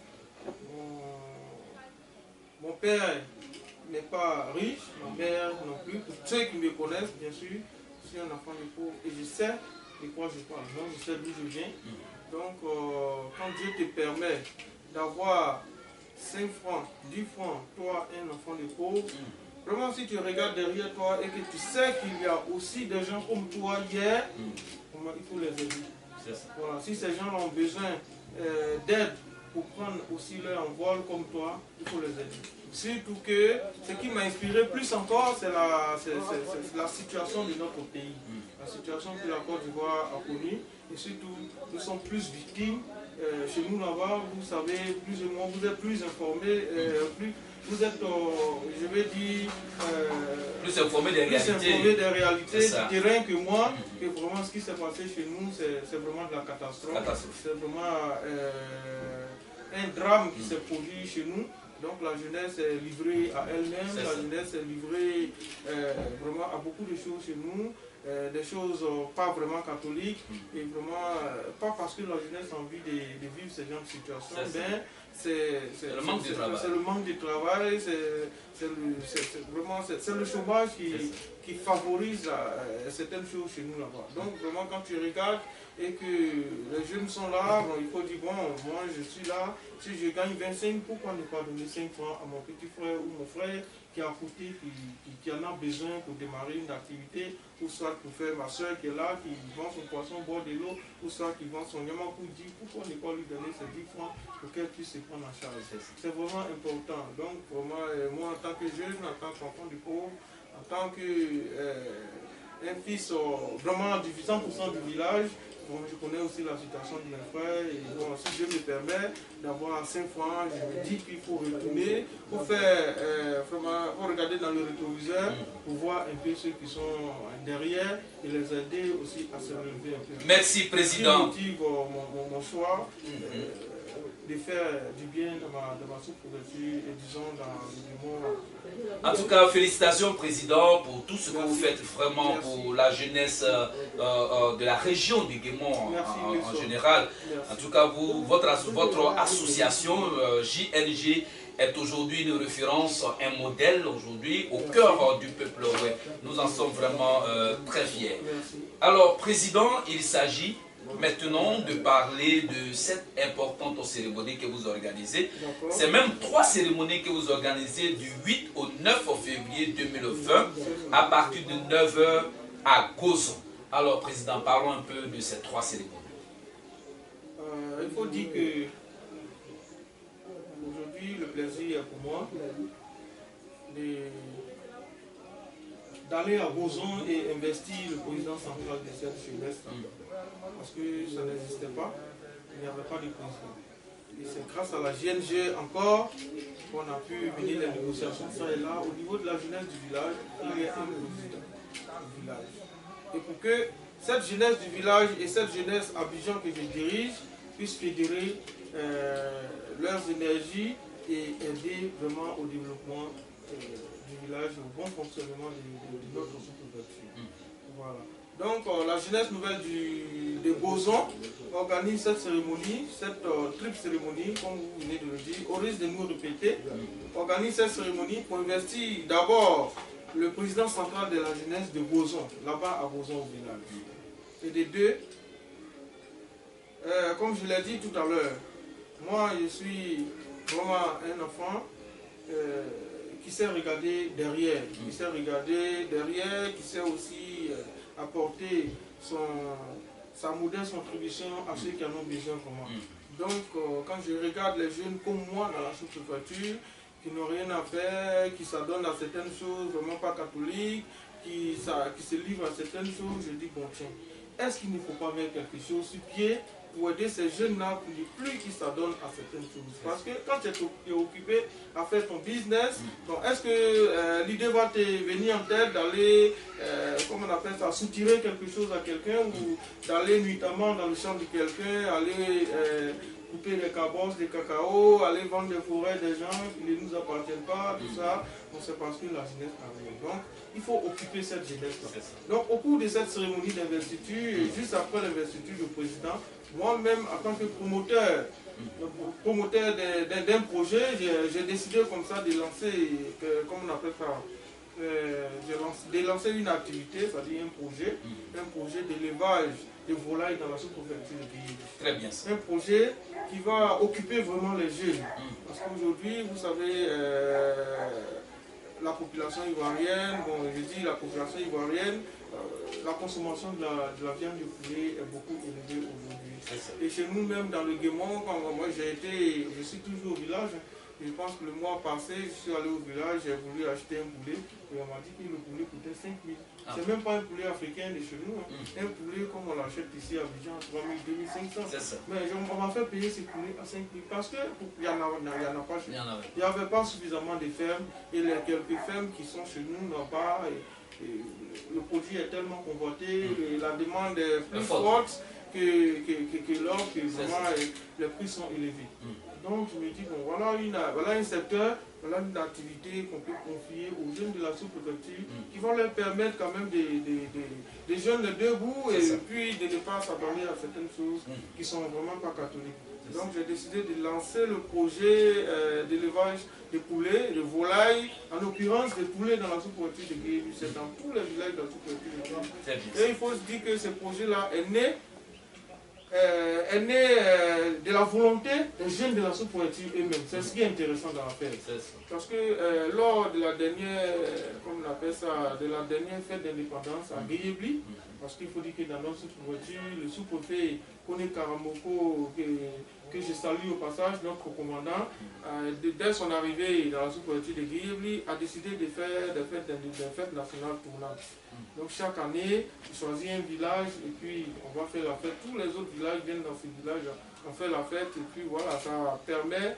Mon père n'est pas riche, ma mère non plus. Pour ceux qui me connaissent, bien sûr, je suis un enfant des pauvres et je sais de quoi je parle. Donc je sais d'où je viens. Donc quand Dieu te permet d'avoir 5 francs, 10 francs, toi un enfant des pauvres, vraiment si tu regardes derrière toi et que tu sais qu'il y a aussi des gens comme toi hier, il faut les aider. Voilà, si ces gens ont besoin d'aide pour prendre aussi leur envol comme toi, il faut les aider. Surtout que ce qui m'a inspiré plus encore, c'est la situation de notre pays. La situation que la Côte d'Ivoire a connue. Et surtout, nous sommes plus victimes. Chez nous là-bas, vous savez, plus ou moins, vous êtes plus informés, vous êtes, je vais dire, plus informés des réalités du terrain que moi. Et vraiment, ce qui s'est passé chez nous, c'est vraiment de la catastrophe. C'est vraiment un drame qui s'est produit chez nous. Donc la jeunesse est livrée à elle-même, la jeunesse est livrée vraiment à beaucoup de choses chez nous. Des choses pas vraiment catholiques et vraiment pas parce que la jeunesse a envie de vivre ce genre de situation, mais c'est le manque de travail, c'est le chômage qui favorise certaines choses chez nous là-bas. Donc vraiment quand tu regardes et que les jeunes sont là, bon, il faut dire bon, moi je suis là, si je gagne 25, pourquoi ne pas donner 5 francs à mon petit frère ou mon frère qui a coûté, qui en a besoin pour démarrer une activité, ou soit pour faire ma soeur qui est là, qui vend son poisson au bord de l'eau, ou soit qui vend son yamakoudi, pourquoi ne pas lui donner ces 10 francs pour qu'elle puisse se prendre en charge. C'est vraiment important. Donc vraiment, moi en tant que jeune, en tant qu'enfant du pauvre, en tant qu'un fils vraiment du 100% du village, bon, je connais aussi la situation de mes frères et bon, si Dieu me permet d'avoir 5 francs, je me dis qu'il faut retourner pour faire vraiment, pour regarder dans le rétroviseur pour voir un peu ceux qui sont derrière et les aider aussi à se relever un peu. Merci Président. Ce qui motive mon choix de faire du bien dans ma sous-préfecture et disons dans le monde. En tout cas, félicitations Président pour tout ce que vous faites vraiment pour la jeunesse de la région du Guémont en général. En tout cas, votre association JNG est aujourd'hui une référence, un modèle aujourd'hui au cœur du peuple. Ouais. Nous en sommes vraiment très fiers. Alors Président, il s'agit maintenant de parler de cette importante cérémonie que vous organisez. C'est même 3 cérémonies que vous organisez du 8 au 9 février 2020 à partir de 9 h à Gozon. Alors Président, parlons un peu de ces 3 cérémonies. Il faut dire que aujourd'hui le plaisir est pour moi d'aller à Gozon et investir le président central de cette jeunesse. Parce que ça n'existait pas, il n'y avait pas de président. Et c'est grâce à la JNG encore qu'on a pu mener les négociations, ça et là. Au niveau de la jeunesse du village, il y a un président du village. Et pour que cette jeunesse du village et cette jeunesse Abidjan que je dirige puissent fédérer leurs énergies et aider vraiment au développement du village, au bon fonctionnement de notre sous-préfecture. Voilà. Donc la jeunesse nouvelle de Gozon organise cette cérémonie, cette triple cérémonie, comme vous venez de le dire, au risque de nous répéter, organise cette cérémonie pour investir d'abord le président central de la jeunesse de Gozon, là-bas à Gozon au village. Et des deux, comme je l'ai dit tout à l'heure, moi je suis vraiment un enfant qui sait regarder derrière, qui sait aussi apporter sa modeste contribution à ceux qui en ont besoin comme moi. Donc quand je regarde les jeunes comme moi dans la sous-préfecture, qui n'ont rien à faire, qui s'adonnent à certaines choses vraiment pas catholiques, qui se livrent à certaines choses, je dis bon tiens, est-ce qu'il ne faut pas mettre quelque chose sur pied pour aider ces jeunes-là pour ne plus qu'ils s'adonnent à certaines choses. Parce que quand tu es occupé à faire ton business, est-ce que l'idée va te venir en tête d'aller, comment on appelle ça, soutirer quelque chose à quelqu'un ou d'aller nuitamment dans le champ de quelqu'un, aller couper des cabosses, des cacao, aller vendre des forêts des gens qui ne nous appartiennent pas, tout ça. Donc c'est parce que la jeunesse arrive. Donc il faut occuper cette jeunesse-là. Donc au cours de cette cérémonie d'investiture, et juste après l'investiture du président, moi-même en tant que promoteur d'un projet, j'ai décidé comme ça de lancer, comment on appelle ça, de lancer une activité, c'est-à-dire un projet d'élevage de volailles dans la sous-préfecture de Guédiablé. Très bien. Un projet qui va occuper vraiment les jeunes. Parce qu'aujourd'hui, vous savez, la population ivoirienne, bon, je dis la population ivoirienne, la consommation de la viande de poulet est beaucoup élevée aujourd'hui. Et chez nous, même dans le Guémont, quand moi je suis toujours au village. Je pense que le mois passé, je suis allé au village, j'ai voulu acheter un poulet et on m'a dit que le poulet coûtait 5 000. C'est même pas un poulet africain de chez nous. Un poulet comme on l'achète ici à Abidjan à 3 000, 2 500. Mais on m'a fait payer ces poulets à 5 000 parce qu'il n'y en a pas chez nous. Il n'y avait pas suffisamment de fermes et les quelques fermes qui sont chez nous n'ont pas. Le produit est tellement convoité, la demande est plus forte que l'offre, que vraiment les prix sont élevés. Donc je me dis, bon, voilà un secteur, voilà une activité qu'on peut confier aux jeunes de la sous-préfecture qui vont leur permettre quand même des jeunes de debout et puis de ne pas s'adonner à certaines choses qui ne sont vraiment pas catholiques. Donc j'ai décidé de lancer le projet d'élevage de poulets, de volailles, en l'occurrence des poulets dans la sous-préfecture de Guédiablé, c'est dans tous les villages de la sous-préfecture de Guédiablé. Et il faut se dire que ce projet-là est né de la volonté des jeunes de la sous-préfecture eux-mêmes. C'est ce qui est intéressant dans l'affaire. Parce que lors de la dernière, comme on appelle ça, de la dernière fête d'indépendance à Guédiablé, parce qu'il faut dire que dans notre sous-préfecture, le sous-préfet Kone Karamoko, que je salue au passage, notre commandant, dès son arrivée dans la sous-préfecture de Guédiablé, a décidé de faire des fêtes nationales tournantes. Donc chaque année, il choisit un village et puis on va faire la fête. Tous les autres villages viennent dans ce village, on fait la fête et puis voilà, ça permet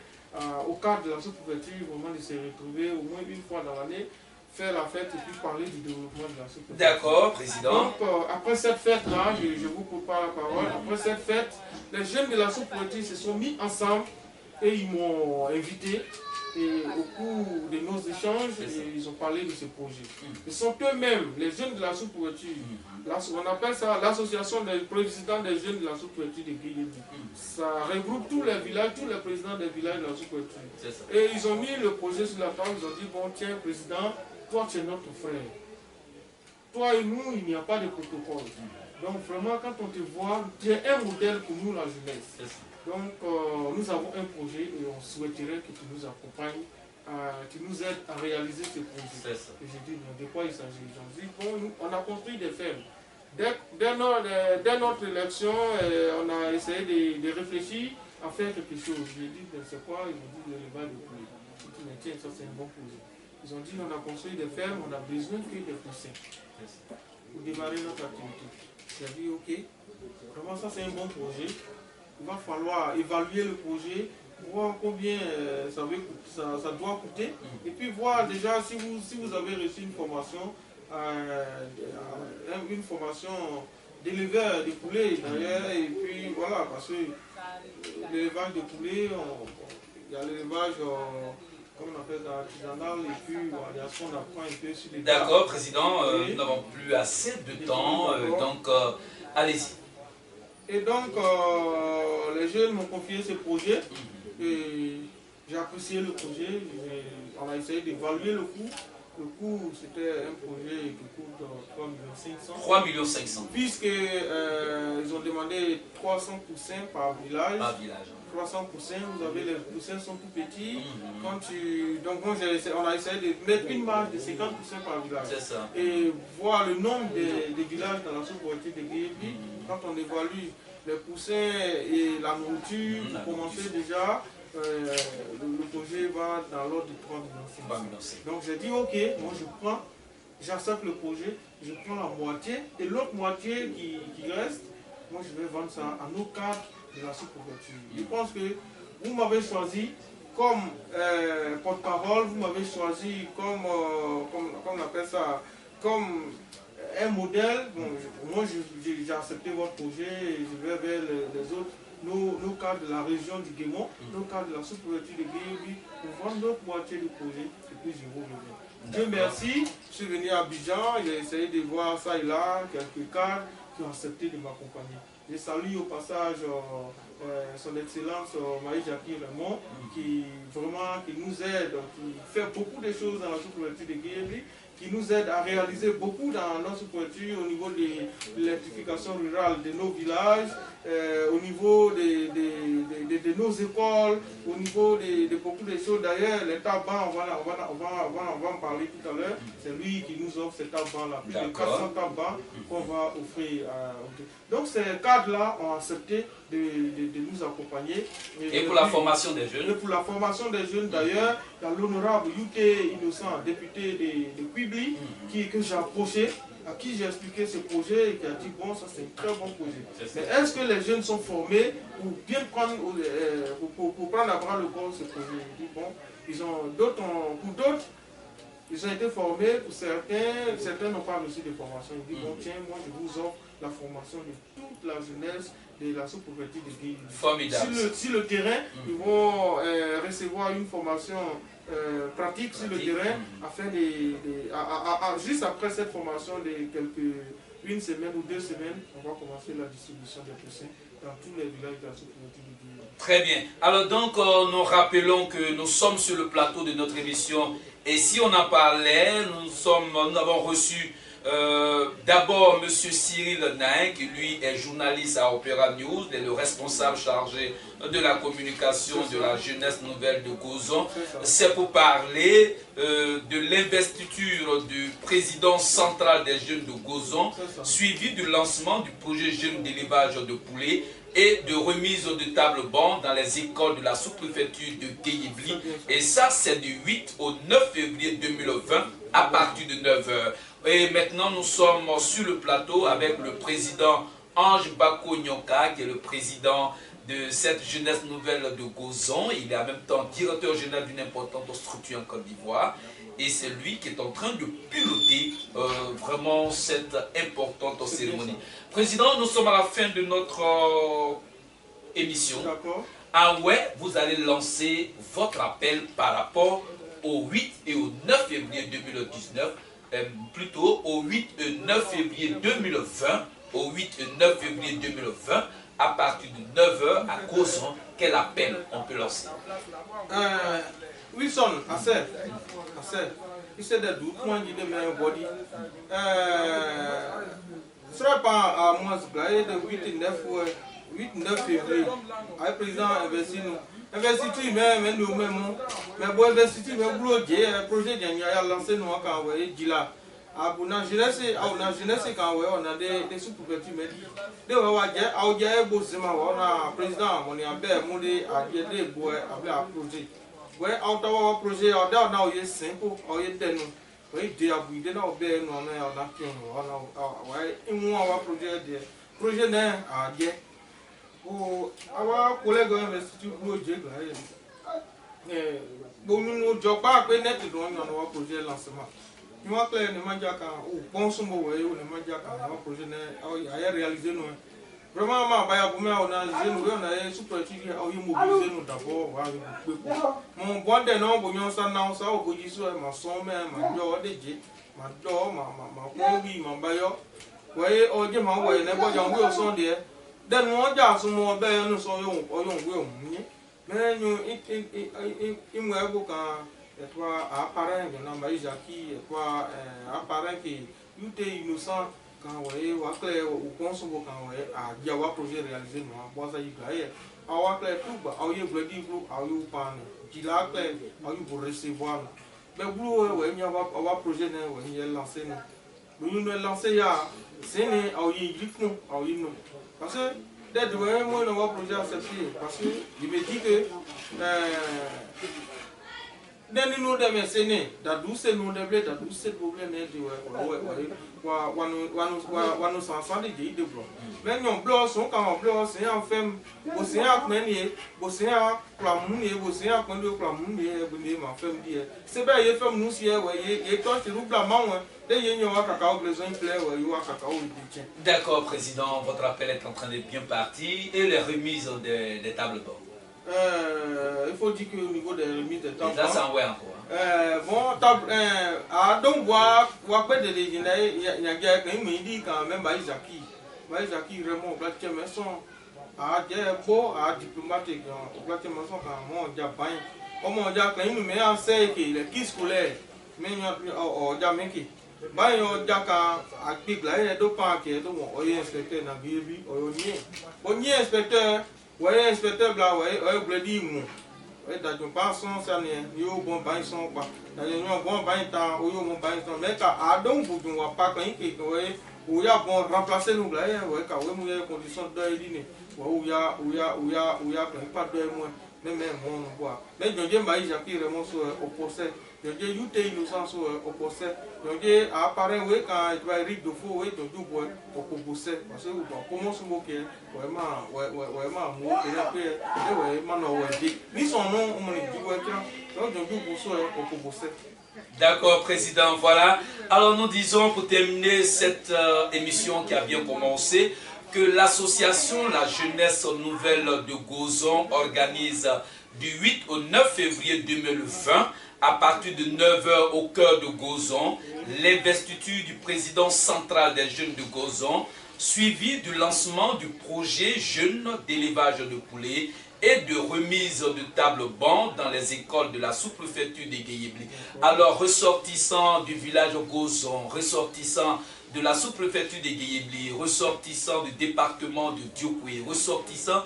au cadre de la sous-préfecture vraiment de se retrouver au moins une fois dans l'année, faire la fête et puis parler du développement de la sous-préfecture. D'accord, président. Donc après cette fête-là, je vous coupe pas la parole, après cette fête, les jeunes de la sous-préfecture se sont mis ensemble et ils m'ont invité. Et au cours de nos échanges, ils ont parlé de ce projet. Ce sont eux-mêmes, les jeunes de la sous-préfecture, on appelle ça l'association des présidents des jeunes de la sous-préfecture de Guédiablé. Ça regroupe tous les villages, tous les présidents des villages de la sous-préfecture. Et ils ont mis le projet sur la table, ils ont dit, bon tiens président, toi tu es notre frère. Toi et nous, il n'y a pas de protocole. Donc vraiment, quand on te voit, tu es un modèle pour nous, la jeunesse. Donc nous avons un projet et on souhaiterait que tu nous accompagnes, tu nous aides à réaliser ce projet. Et j'ai dit, de quoi il s'agit? J'ai dit, bon, on a construit des fermes. Dès notre élection, on a essayé de réfléchir à faire quelque chose. J'ai dit, c'est quoi? Ils ont dit, l'élevage de poulet. J'ai dit, mais tiens, ça c'est un bon projet. Ils ont dit, on a construit des fermes, on a besoin que des poussins pour démarrer notre activité. J'ai dit, ok, vraiment ça c'est un bon projet. Il va falloir évaluer le projet, voir combien ça doit coûter, et puis voir déjà si vous avez reçu une formation d'éleveur de poulets d'ailleurs, et puis voilà, parce que l'élevage de poulets, il y a l'élevage, comme on appelle ça, artisanal, et puis il y a ce qu'on apprend un peu sur les... D'accord, président, nous n'avons plus assez de temps, donc allez-y. Et donc, les jeunes m'ont confié ce projet et j'ai apprécié le projet. On a essayé d'évaluer le coût. Le coût, c'était un projet qui coûte 3 500 000. Puisqu'ils ont demandé 300 poussins par village. 300 poussins, vous avez les poussins sont tout petits. Donc on a essayé de mettre une marge de 50 poussins par village. Et voir le nombre de villages dans la sous-préfecture de Guédiablé. Quand on évalue les poussins et la nourriture, pour commencer déjà, le projet va dans l'ordre de 3 millions. Donc j'ai dit ok, moi j'accepte le projet, je prends la moitié et l'autre moitié qui reste, moi je vais vendre ça à nos cadres de la sous-préfecture. Je pense que vous m'avez choisi comme porte-parole, vous m'avez choisi comme, on appelle ça, comme un modèle. Bon, moi, j'ai accepté votre projet et je vais vers les autres, nos cadres de la région du Guémont, nos cadres de la sous-préfecture de Guémont, pour vendre notre moitié du projet et puis je vous reviens. Dieu merci, je suis venu à Abidjan, j'ai essayé de voir ça et là, quelques cadres qui ont accepté de m'accompagner. Je salue au passage son Excellence Marie-Jackie Raymond, qui nous aide, qui fait beaucoup de choses dans la sous-préfecture de Guémont, qui nous aide à réaliser beaucoup dans notre sous-préfecture au niveau de l'électrification rurale de nos villages, au niveau de nos écoles, au niveau de beaucoup de choses. D'ailleurs, les tabacs, on va en parler tout à l'heure, c'est lui qui nous offre ces tabacs-là, plus de 400 tabacs qu'on va offrir. Donc ces cadres-là ont accepté de nous accompagner. Et pour la formation des jeunes? Et pour la formation des jeunes, d'ailleurs, il y a l'honorable Youté Innocent, député de Quibli, que j'ai approché, à qui j'ai expliqué ce projet et qui a dit bon, ça c'est un très bon projet. Mais est-ce que les jeunes sont formés pour bien prendre, pour prendre à bras le corps ce projet? Il dit bon, pour d'autres, ils ont été formés, pour certains n'ont pas reçu de formation. Il dit bon, tiens, moi je vous offre la formation de toute la jeunesse de la sous-préfecture de Guémont. Formidable. Sur le terrain, ils vont recevoir une formation pratique sur le terrain, afin juste après cette formation de une semaine ou 2 semaines, on va commencer la distribution des poussins dans tous les villages de la sous-préfecture de Guémont. Très bien. Alors donc, nous rappelons que nous sommes sur le plateau de notre émission. Et si on en parlait, nous avons reçu d'abord M. Cyril Nain, qui lui est journaliste à Opéra News, et le responsable chargé de la communication de la jeunesse nouvelle de Gozon. C'est pour parler de l'investiture du président central des jeunes de Gozon, suivi du lancement du projet jeune d'élevage de poulets et de remise de table banc dans les écoles de la sous-préfecture de Guéyébli. Et ça, c'est du 8 au 9 février 2020 à partir de 9h. Et maintenant, nous sommes sur le plateau avec le président Ange Bako Nyonka, qui est le président de cette jeunesse nouvelle de Gozon. Il est en même temps directeur général d'une importante structure en Côte d'Ivoire. Et c'est lui qui est en train de piloter vraiment cette importante cérémonie. Président, nous sommes à la fin de notre émission. Ah ouais, vous allez lancer votre appel par rapport au 8 et au 9 février 2019, plutôt au 8 et 9 février 2020, au 8 et 9 février 2020, à partir de 9h à Gozon, quel appel on peut lancer? Wilson, assez. Il s'est des doutes, moi je dis mais un body. Ce ne serait pas à moi de 8 et 9 février. Le président investit nous. Investiture, mais nous même, mais bon, investiture, mais bloqué, projet de a lancé nous quand on voyait Dila. À la jeunesse, quand on a des sous-préfectures, mais de on a président, on est en paix, on est à des bois avec un projet. Ouais, on a projet, on a 5 on a 10 oui, des abus, des nobles, on a un projet n'est à dire. Our colleague investiture projet, bon, nous ne pas à peine de dans projet lancement. Nous avons clair, nous avons ou bon sombo, ou nous avons projet à réaliser. Vraiment, on a sous-préfecture, on a mobilisé nous d'abord. Mon bon de nom, on a ça, on a ma somme, ma joie de jet, ma door, ma combi, ma bayo. Voyez, on dit, ma way, never young will son there. Then one job, some more bear, no so young or young will. Mais nous, il me avocat, et toi, apparent, il y en a Marie-Jackie, et toi, apparent qui, Youté Innocent. Quand vous voyez, vous avez un projet réalisé, vous avez tout, vous avez recevoir. Mais vous avez un projet lancé. Nous avons lancé parce que dès que nous avons un projet accepté, parce que je me dis que Deni no de mesene da douce no de blé da douce problème né de wa sansan de blo mais non blo son quand blo c'est en femme bo c'est a meni bo c'est a klamu ni bo c'est a kon de klamu ni e bi ma femme di c'est ba ye femme nous si e ye to ti ru bla ma won de ye nyo wa kaka o besoin plaît wa kaka o di. D'accord, président, votre appel est en train de bien partir et les remises des tables bancs. Il faut dire qu'au niveau des remises des tables bancs, ça c'est ouais encore. Bon, table, donc voir quoi de l'égénie, il y a quelqu'un qui dit quand même Baïzaki vraiment au plateau maçon, à des beaux, à diplomatique, au plateau maçon quand on dit bain, comme on dit quand il nous met en scène que les qui scolaires, mais on dit mais qui, bain on dit quand à pique là il y a deux pans qui est donc on y inspecteur na bibi, on y inspecteur. Ouais, inspecteur là, ouais, vous dire moi. Ouais, dans une façon, ça n'est yo bon bain son quoi. Dans une bon bain temps, ou yo bon bain temps, mais quand donc vous ne voyez pas quand il ouais, ou y a bon remplacer nous là, ouais, quand ouais, moi condition de dîner, ou y a pas de moi, même mon quoi. Mais je dis bah il a vraiment sur au procès. Je dis you t'es innocent sur au procès. Je dis apparaît ouais quand il va riche de faux ouais, donc du bois au procès parce que comment se moquer vraiment moi et après ouais man ouais dit ni son nom on me dit ouais donc je dis pour ça au procès. D'accord, président, voilà. Alors nous disons pour terminer cette émission qui a bien commencé que l'association La Jeunesse Nouvelle de Gozon organise du 8 au 9 février 2020 à partir de 9h au cœur de Gozon, l'investiture du président central des jeunes de Gozon, suivi du lancement du projet Jeunes d'élevage de poulets et de remise de tables bancs dans les écoles de la sous-préfecture de Guéyébli. Alors, ressortissant du village Gozon, ressortissant de la sous-préfecture de Guéyébli, ressortissant du département de Diopoué, ressortissant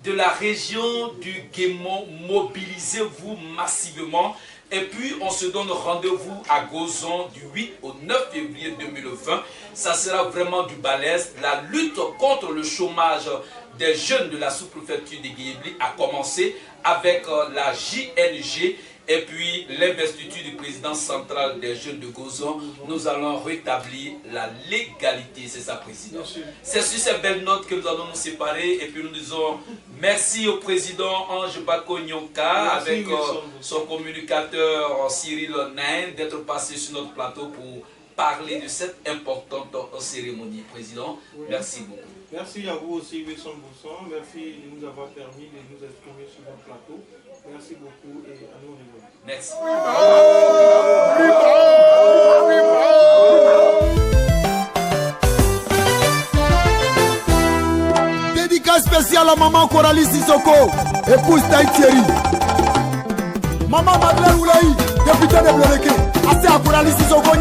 de la région du Guémon, mobilisez-vous massivement. Et puis, on se donne rendez-vous à Gozon du 8 au 9 février 2020. Ça sera vraiment du balèze. La lutte contre le chômage des jeunes de la sous-préfecture de Guéyébli a commencé avec la JNG et puis l'investiture du président central des jeunes de Gozon. Nous allons rétablir la légalité, c'est ça, président. C'est sur ces belles notes que nous allons nous séparer et puis nous disons merci au président Ange Bakonyoka avec son communicateur Cyril Nain d'être passé sur notre plateau pour parler de cette importante cérémonie. Président, merci beaucoup. Merci à vous aussi, Wilson Bousson. Merci de nous avoir permis de nous exprimer sur votre plateau. Merci beaucoup et à nous revoir. Merci. Dédicace spéciale à maman Coralie Sissoko, épouse Taï Thierry. Maman Madeleine Oulaï, députée de Bloreke. Assez à Coralie Sissoko.